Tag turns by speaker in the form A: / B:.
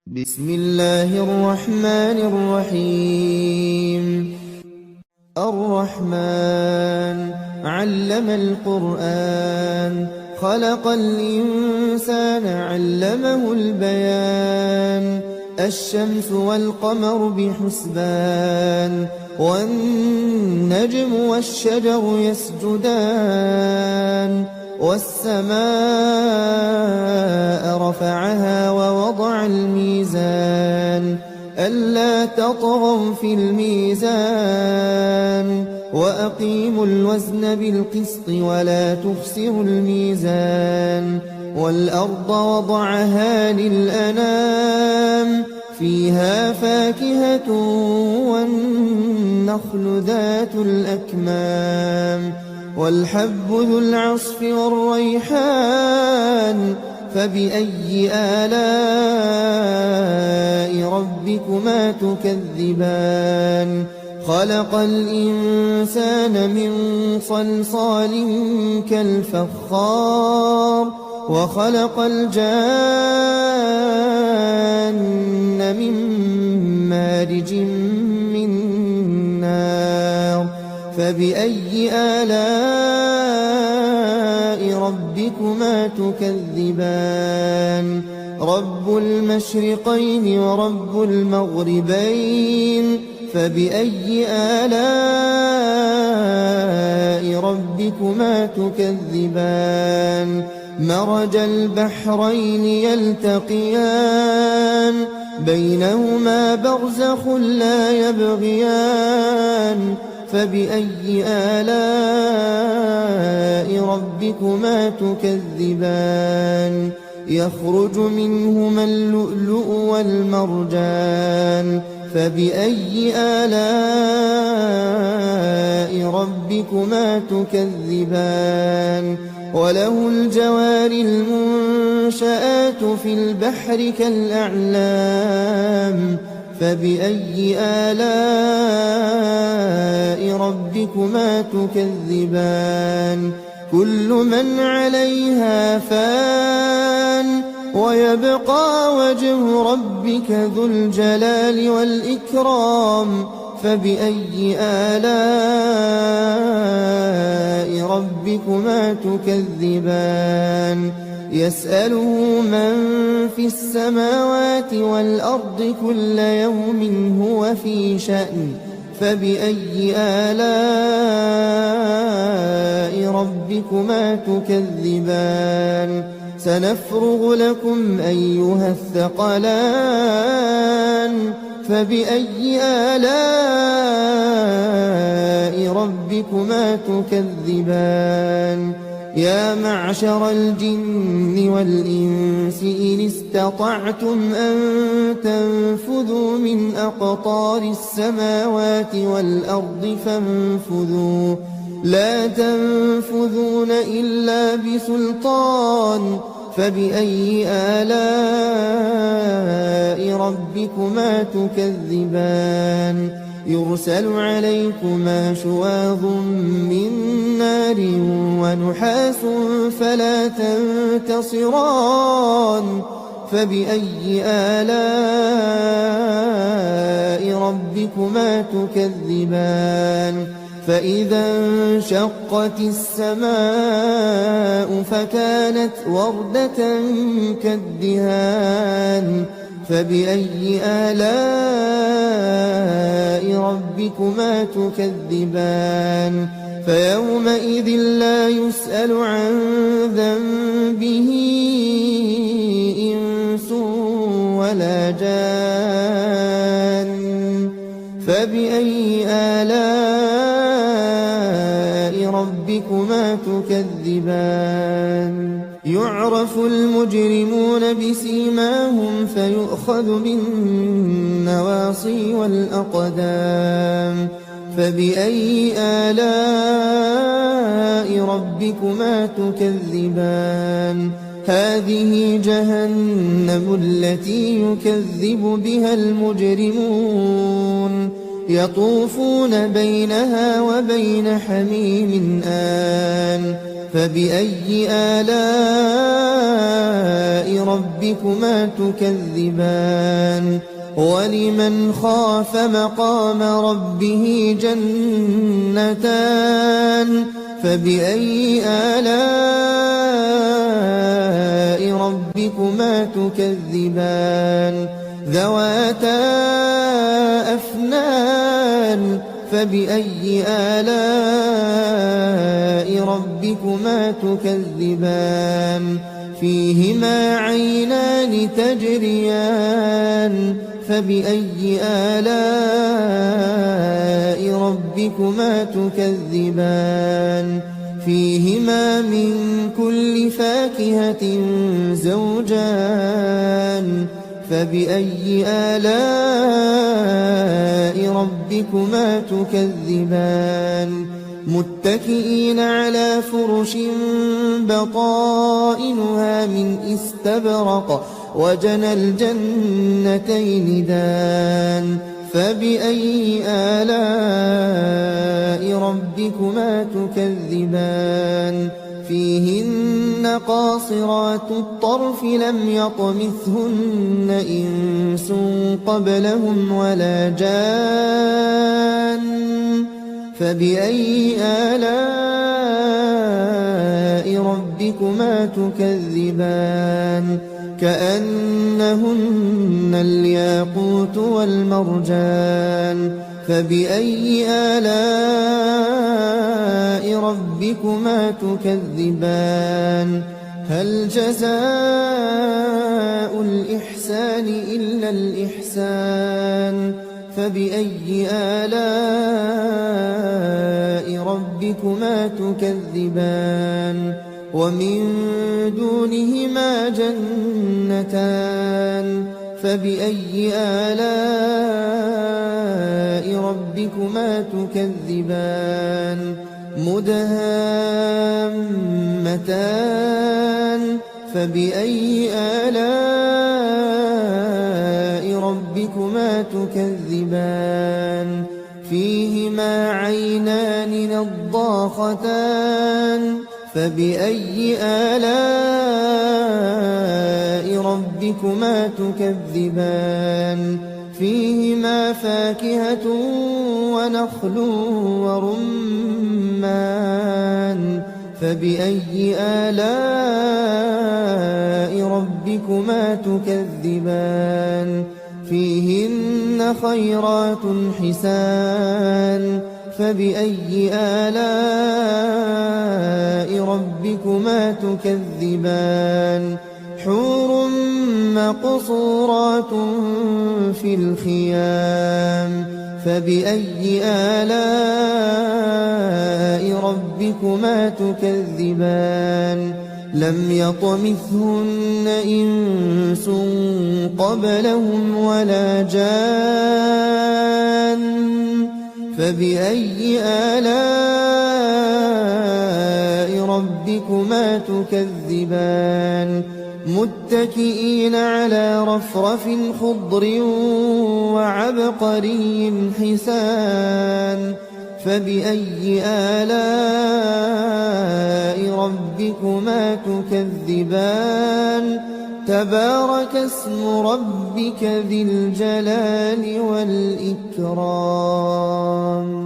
A: بسم الله الرحمن الرحيم. الرحمن علم القرآن، خلق الإنسان علمه البيان. الشمس والقمر بحسبان، والنجم والشجر يسجدان. والسماء رفعها ووضع الميزان، ألا تطغوا في الميزان. وأقيموا الوزن بالقسط ولا تخسروا الميزان. والأرض وضعها للأنام، فيها فاكهة والنخل ذات الأكمام. والحب ذو العصف والريحان، فبأي آلاء ربكما تكذبان. خلق الإنسان من صلصال كالفخار، وخلق الجان من مارج من نار. فبأي آلاء ربكما تكذبان. رب المشرقين ورب المغربين، فبأي آلاء ربكما تكذبان. مرج البحرين يلتقيان، بينهما برزخ لا يبغيان. فبأي آلاء ربكما تكذبان. يخرج منهما اللؤلؤ والمرجان، فبأي آلاء ربكما تكذبان. وله الجوار المنشآت في البحر كالأعلام، فبأي آلاء ربكما تكذبان. كل من عليها فان، ويبقى وجه ربك ذو الجلال والإكرام. فبأي آلاء ربكما تكذبان. يسأله من في السماوات والأرض كل يوم هو في شأن. فبأي آلاء ربكما تكذبان. سنفرغ لكم أيها الثقلان، فبأي آلاء ربكما تكذبان. يا معشر الجن والإنس إن استطعتم أن تنفذوا من أقطار السماوات والأرض فانفذوا، لا تنفذون إلا بسلطان. فبأي آلاء ربكما تكذبان. يرسل عليكما شواظ من نار ونحاس فلا تنتصران. فبأي آلاء ربكما تكذبان. فإذا انشقت السماء فكانت وردة كالدهان. فبأي آلاء ربكما تكذبان. فيومئذ لا يسأل عن ذنبه إنس ولا جان. فبأي آلاء ربكما تكذبان. يعرف المجرمون بسيماهم فيؤخذ بالنواصي والأقدام. فبأي آلاء ربكما تكذبان. هذه جهنم التي يكذب بها المجرمون، يطوفون بينها وبين حميم آن. فبأي آلاء ربكما تكذبان ولمن خاف مقام ربه جنتان فبأي آلاء ربكما تكذبان ذواتا أفنان فبأي آلاء ربكما تكذبان فيهما عينان تجريان فبأي آلاء ربكما تكذبان فيهما من كل فاكهة زوجان فبأي آلاء ربكما تكذبان متكئين على فرش بطائنها من استبرق وجنى الجنتين دان فبأي آلاء ربكما تكذبان فيهن قاصرات الطرف لم يطمثهن إنس قبلهم ولا جان فبأي آلاء ربكما تكذبان كأنهن الياقوت والمرجان فبأي آلاء ربكما تكذبان هل جزاء الإحسان إلا الإحسان فبأي آلاء ربكما تكذبان ومن دونهما جنتان فبأي آلاء ربكما تكذبان مدهامتان فبأي آلاء ربكما تكذبان فيهما عينان نضاختان فبأي آلاء ربكما تكذبان فيهما فاكهة ونخل ورمان فبأي آلاء ربكما تكذبان فيهن خيرات حسان فبأي آلاء ربكما تكذبان حور مقصورات في الخيام فبأي آلاء ربكما تكذبان لم يطمثهن إنس قبلهم ولا جان فبأي آلاء ربكما تكذبان متكئين على رفرف خضر وعبقري حسان فبأي آلاء ربكما تكذبان تبارك اسم ربك ذي الجلال والإكرام